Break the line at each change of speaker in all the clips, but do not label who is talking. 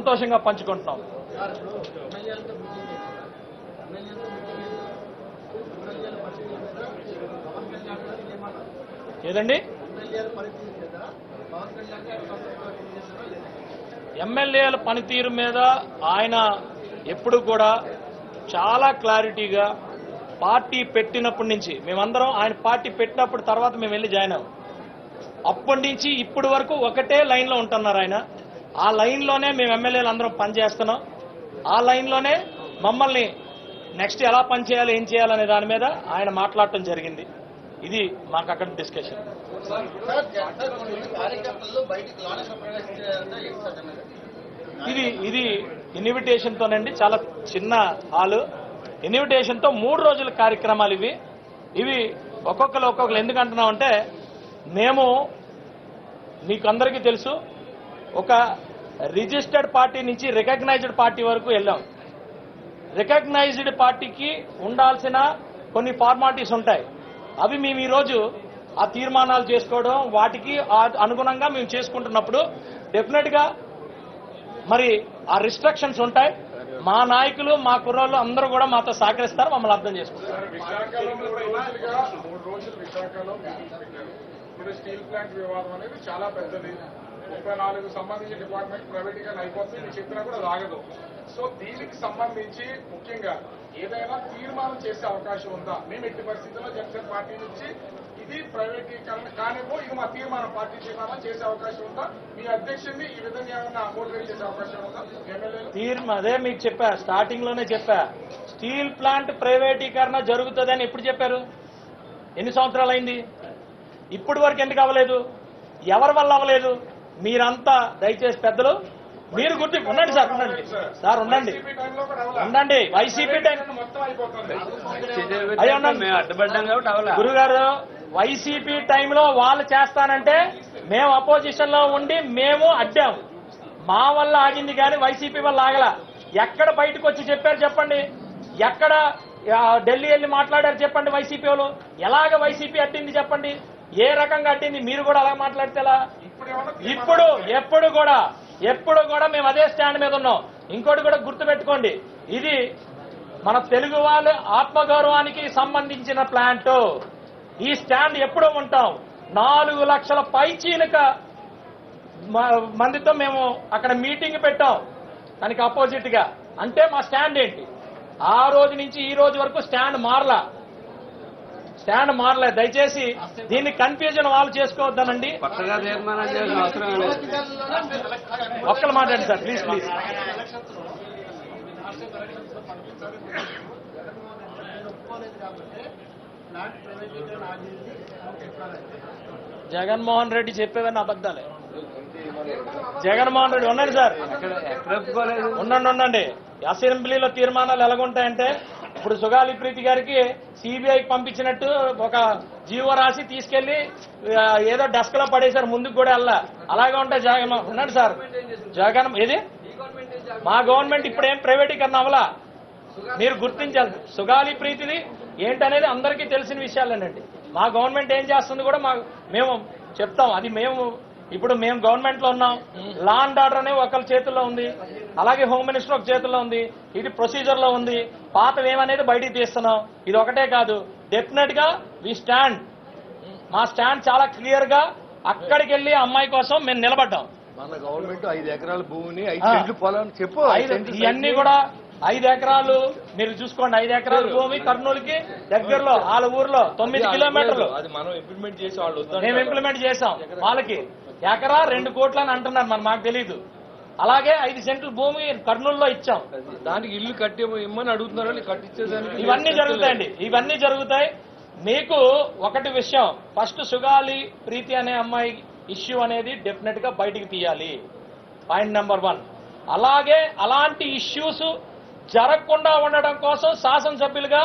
సంతోషంగా పంచుకుంటున్నాం. ఏదండి ఎమ్మెల్యేల పనితీరు మీద ఆయన ఎప్పుడు కూడా చాలా క్లారిటీగా పార్టీ పెట్టినప్పటి నుంచి మేమందరం ఆయన పార్టీ పెట్టినప్పుడు తర్వాత మేము వెళ్ళి జాయిన్ అవ్వం. అప్పటి నుంచి ఇప్పటి వరకు ఒకటే లైన్లో ఉంటున్నారు ఆయన. ఆ లైన్లోనే మేము ఎమ్మెల్యేలు అందరం పనిచేస్తున్నాం. ఆ లైన్లోనే మమ్మల్ని నెక్స్ట్ ఎలా పనిచేయాలి ఏం చేయాలనే దాని మీద ఆయన మాట్లాడటం జరిగింది. ఇది మాకు అక్కడ డిస్కషన్. ఇది ఇన్విటేషన్తోనండి, చాలా చిన్న హాలు. ఇన్విటేషన్తో 3 రోజుల కార్యక్రమాలు ఇవి ఒక్కొక్కరు ఎందుకంటున్నామంటే మేము మీకు అందరికీ తెలుసు ఒక రిజిస్టర్డ్ పార్టీ నుంచి రికగ్నైజ్డ్ పార్టీ వరకు వెళ్ళాం. రికగ్నైజ్డ్ పార్టీకి ఉండాల్సిన కొన్ని ఫార్మాలిటీస్ ఉంటాయి. అవి మేము ఈరోజు ఆ తీర్మానాలు చేసుకోవడం వాటికి అనుగుణంగా మేము చేసుకుంటున్నప్పుడు డెఫినెట్గా మరి ఆ రిస్ట్రిక్షన్స్ ఉంటాయి. మా నాయకులు మా కుర్రోళ్ళు అందరూ కూడా మాతో సహకరిస్తారు, మమ్మల్ని అర్థం చేసుకుంటారు.
స్టీల్ ప్లాంట్ వివాదం అనేది చాలా పెద్దది. 34 సంబంధించిన డిపార్ట్మెంట్ ప్రైవేట్గా అయిపోతుంది, మీరు చెప్పినా కూడా రాగదు. సో దీనికి సంబంధించి ముఖ్యంగా ఏదైనా తీర్మానం చేసే అవకాశం ఉందా? మేము ఎట్టి పరిస్థితుల్లో జనసేన పార్టీ నుంచి ఇది ప్రైవేటీకరణ కానివ్వు, ఇది మా తీర్మానం, పార్టీ తీర్మానం చేసే అవకాశం ఉందా? మీ అధ్యక్షుడిని ఈ విధంగా ఏమైనా మోటివేట్ చేసే అవకాశం ఉందా?
అదే మీకు చెప్పా, స్టార్టింగ్ లోనే చెప్పా, స్టీల్ ప్లాంట్ ప్రైవేటీకరణ జరుగుతుందని ఎప్పుడు చెప్పారు? ఎన్ని సంవత్సరాలు అయింది? ఇప్పటి వరకు ఎందుకు అవ్వలేదు? ఎవరి వల్ల అవ్వలేదు? మీరంతా దయచేసి పెద్దలు మీరు ఉండండి సార్, ఉండండి. వైసీపీ టైం గురుగారు, వైసీపీ టైంలో వాళ్ళు చేస్తానంటే మేము అపోజిషన్ లో ఉండి మేము అడ్డాము. మా వల్ల ఆగింది కానీ వైసీపీ వల్ల ఆగల. ఎక్కడ బయటకు వచ్చి చెప్పారు చెప్పండి? ఎక్కడ ఢిల్లీ వెళ్ళి మాట్లాడారు చెప్పండి? వైసీపీ వాళ్ళు ఎలాగ వైసీపీ అట్టింది చెప్పండి? ఏ రకంగా అట్టింది? మీరు కూడా అలా మాట్లాడితే ఎలా? ఎప్పుడు కూడా మేము అదే స్టాండ్ మీద ఉన్నాం. ఇంకోటి కూడా గుర్తుపెట్టుకోండి, ఇది మన తెలుగు వాళ్ళ ఆత్మగౌరవానికి సంబంధించిన ప్లాంట్. ఈ స్టాండ్ ఎప్పుడూ ఉంటాం. 4 లక్షల పైచీలక మందితో మేము అక్కడ మీటింగ్ పెట్టాం దానికి అపోజిట్ గా. అంటే మా స్టాండ్ ఏంటి? ఆ రోజు నుంచి ఈ రోజు వరకు స్టాండ్ మారలేదు. దయచేసి దీన్ని కన్ఫ్యూజన్ వాళ్ళు చేసుకోవద్దనండి. ఒక్కరు మాట్లాడండి సార్, ప్లీజ్. జగన్మోహన్ రెడ్డి చెప్పేవన్నీ అబద్ధాలే. జగన్మోహన్ రెడ్డి ఉండండి సార్, ఉండండి. అసెంబ్లీలో తీర్మానాలు ఎలాగుంటాయంటే ఇప్పుడు సుగాలి ప్రీతి గారికి సిబిఐకి పంపించినట్టు ఒక జీవో రాసి తీసుకెళ్లి ఏదో డెస్క్ లో పడేశారు, ముందుకు కూడా అలాగే ఉంటాయి. ఉండండి సార్, ఇది మా గవర్నమెంట్ ఇప్పుడేం ప్రైవేటీకరణ అవ్వలా. మీరు గుర్తించాలి. సుగాలి ప్రీతిది ఏంటనేది అందరికీ తెలిసిన విషయాలేనండి. మా గవర్నమెంట్ ఏం చేస్తుంది కూడా మేము చెప్తాం. అది ఇప్పుడు మేము గవర్నమెంట్ లో ఉన్నాం. లా అండ్ ఆర్డర్ అనే ఒకరి చేతుల్లో ఉంది, అలాగే హోమ్ మినిస్టర్ ఒక చేతుల్లో ఉంది. ఇది ప్రొసీజర్ లో ఉంది. పాతవేమనేది బయటికి తీస్తున్నాం. ఇది ఒకటే కాదు, డెఫినెట్ గా మా స్టాండ్ చాలా క్లియర్ గా అక్కడికి వెళ్లి అమ్మాయి కోసం మేము నిలబడ్డాం.
మన గవర్నమెంట్ 5 ఎకరాల భూమిని 5 సెంట్లు పొలం చెప్పు.
ఇవన్నీ కూడా 5 ఎకరాలు మీరు చూసుకోండి. 5 ఎకరాల భూమి కర్నూలుకి దగ్గరలో వాళ్ళ ఊర్లో 9 కిలోమీటర్లు మేము ఇంప్లిమెంట్ చేసాం. వాళ్ళకి ఎకరా 2 కోట్లు అని అంటున్నారు, మాకు తెలీదు. అలాగే 5 సెంట్ల భూమి కర్నూలులో ఇచ్చాం.
దానికి ఇల్లు ఇమ్మని అడుగుతున్నారా? కట్టించేదానికి
ఇవన్నీ జరుగుతాయి. మీకు ఒకటి విషయం, ఫస్ట్ సుగాలి ప్రీతి అనే అమ్మాయి ఇష్యూ అనేది డెఫినెట్ గా బయటికి తీయాలి, పాయింట్ నెంబర్ 1. అలాగే అలాంటి ఇష్యూస్ జరగకుండా ఉండడం కోసం శాసనసభ్యులుగా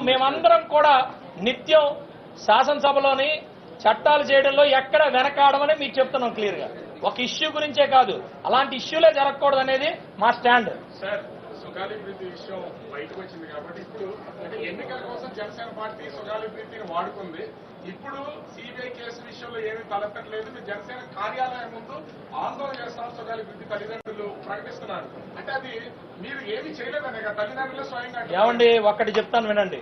మేమందరం కూడా నిత్యం శాసనసభలోని చట్టాలు చేయడంలో ఎక్కడ వెనకాడమని మీకు చెప్తున్నాం క్లియర్ గా. ఒక ఇష్యూ గురించే కాదు, అలాంటి ఇష్యూలే జరగకూడదు అనేది మా స్టాండ్.
సుగాలి ప్రీతి విషయం బయటకు వచ్చింది కాబట్టి ఇప్పుడు అంటే ఎన్నికల కోసం జనసేన పార్టీ సుగాలి ప్రీతిని వాడుకుంది. ఇప్పుడు సిబిఐ కేసు విషయంలో ఏమీ తలెత్తట్లేదు. మీరు జనసేన కార్యాలయం ముందు ఆందోళన చేస్తాం సుగాలి ప్రీతి తల్లిదండ్రులు ప్రకటిస్తున్నారు. అంటే అది మీరు ఏమి చేయలేదనే కదా తల్లిదండ్రులు స్వయంగా.
ఏమండి ఒక్కటి చెప్తాను వినండి.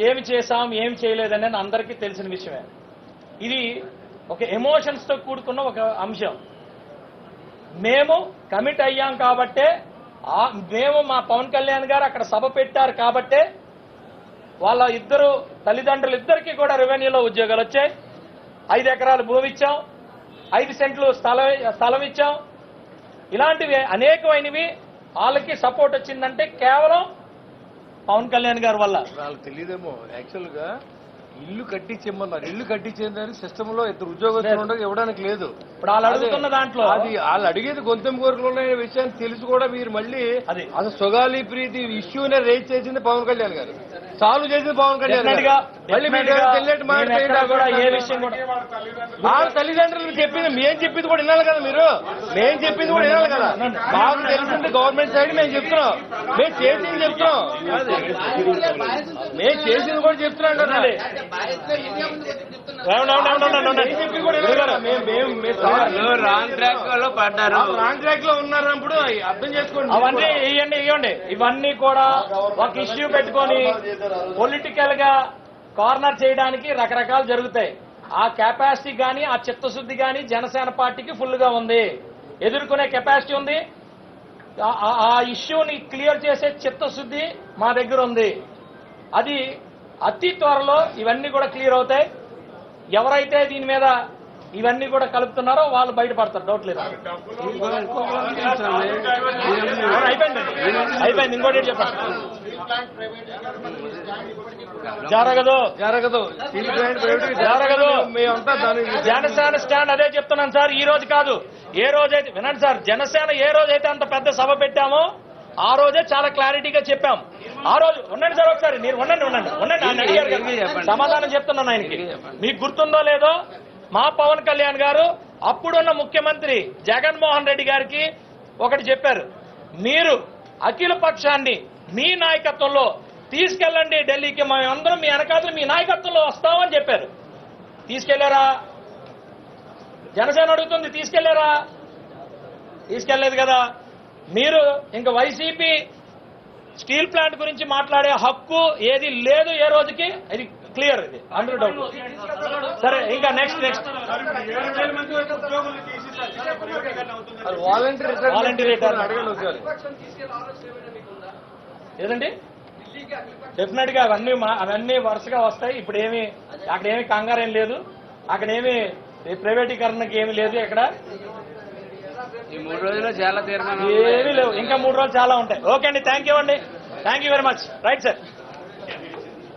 ఏమి చేశాం ఏమి చేయలేదనేది అందరికీ తెలిసిన విషయమే. ఇది ఒక ఎమోషన్స్ తో కూడుకున్న ఒక అంశం. మేము కమిట్ అయ్యాం కాబట్టే మేము మా పవన్ కళ్యాణ్ గారు అక్కడ సభ పెట్టారు కాబట్టే వాళ్ళ ఇద్దరు తల్లిదండ్రులు ఇద్దరికీ కూడా రెవెన్యూలో ఉద్యోగాలు వచ్చాయి. 5 ఎకరాలు భూమి ఇచ్చాం, 5 సెంట్లు స్థలం ఇచ్చాం. ఇలాంటివి అనేకమైనవి వాళ్ళకి సపోర్ట్ వచ్చిందంటే కేవలం పవన్ కళ్యాణ్ గారి వల్ల.
వాళ్ళకి తెలియదేమో యాక్చువల్ గా ఇల్లు కట్టించేమన్నారు. ఇల్లు కట్టించేందని సిస్టమ్ లో ఇద్దరు ఉద్యోగస్తులు ఇవ్వడానికి లేదు.
ఇప్పుడు వాళ్ళు అడుగుతున్న దాంట్లో
అది వాళ్ళు అడిగేది గొంతెం కోరికలు ఉన్న విషయాన్ని తెలిసి కూడా మీరు మళ్ళీ
అది
అసలు సుగాలి ప్రీతి ఇష్యూనే రేజ్ చేసింది పవన్ కళ్యాణ్ గారు, సాల్వ్ చేసింది పవన్ కళ్యాణ్ గారు. మళ్ళీ మీరు తెలియట్టు
ఏ విషయం కూడా
వాళ్ళ తల్లిదండ్రులు చెప్పింది మేము చెప్పింది కూడా వినాలి కదా. మీరు మేము చెప్పింది కూడా వినాలి కదా. మాకు తెలిసింది గవర్నమెంట్ సైడ్ మేము చెప్తున్నాం, మేము చేసింది చెప్తున్నాం, మేము చేసింది కూడా చెప్తున్నాం కదా.
రాంగ్ ట్రాక్ లో పడ్డారు,
రాంగ్ ట్రాక్ లో ఉన్నారన్నప్పుడు అర్థం చేసుకోండి.
అవన్నీ ఇవ్వండి. ఇవన్నీ కూడా ఒక ఇష్యూ పెట్టుకొని పొలిటికల్ గా కార్నర్ చేయడానికి రకరకాలు జరుగుతాయి. ఆ కెపాసిటీ గానీ ఆ చిత్తశుద్ధి గానీ జనసేన పార్టీకి ఫుల్ గా ఉంది, ఎదుర్కొనే కెపాసిటీ ఉంది. ఆ ఇష్యూని క్లియర్ చేసే చిత్తశుద్ధి మా దగ్గర ఉంది. అది అతి త్వరలో ఇవన్నీ కూడా క్లియర్ అవుతాయి. ఎవరైతే దీని మీద ఇవన్నీ కూడా కలుపుతున్నారో వాళ్ళు బయటపడతారు, డౌట్ లేదు. అయిపోయింది. ఇంకోటి చెప్పండి. జరగదు.
మేమంతా దాని
జనసేన స్టాండ్ అదే చెప్తున్నాను సార్. ఈ రోజు కాదు, ఏ రోజైతే వినండి సార్, జనసేన ఏ రోజైతే అంత పెద్ద సభ పెట్టామో ఆ రోజే చాలా క్లారిటీగా చెప్పాం. ఆ రోజు ఉండండి సార్, ఒకసారి మీరు ఉండండి. ఆయన అడిగారు కదా, సమాధానం చెప్తున్నాను ఆయనకి. మీకు గుర్తుందో లేదో, మా పవన్ కళ్యాణ్ గారు అప్పుడున్న ముఖ్యమంత్రి జగన్మోహన్ రెడ్డి గారికి ఒకటి చెప్పారు, మీరు అఖిల పక్షాన్ని మీ నాయకత్వంలో తీసుకెళ్ళండి ఢిల్లీకి, మేమందరం మీ వెనకాతలు మీ నాయకత్వంలో వస్తామని చెప్పారు. తీసుకెళ్లారా? జనసేన అడుగుతుంది, తీసుకెళ్లారా? తీసుకెళ్లేదు కదా. మీరు ఇంకా వైసీపీ స్టీల్ ప్లాంట్ గురించి మాట్లాడే హక్కు ఏది లేదు ఏ రోజుకి, ఇది క్లియర్, ఇది అందరూ డౌట్. సరే, ఇంకా నెక్స్ట్ వాలంటీర్ ఏదండి, డెఫినెట్ గా అవన్నీ వరుసగా వస్తాయి. ఇప్పుడు అక్కడేమి కంగారు ఏం లేదు, అక్కడేమి ప్రైవేటీకరణకి ఏమి లేదు. ఇక్కడ
ఈ 3 రోజుల్లో చాలా తీర్మానం
ఏమీ లేవు, ఇంకా 3 రోజులు చాలా ఉంటాయి. ఓకే అండి, థ్యాంక్ యూ అండి, thank you very much. Right sir.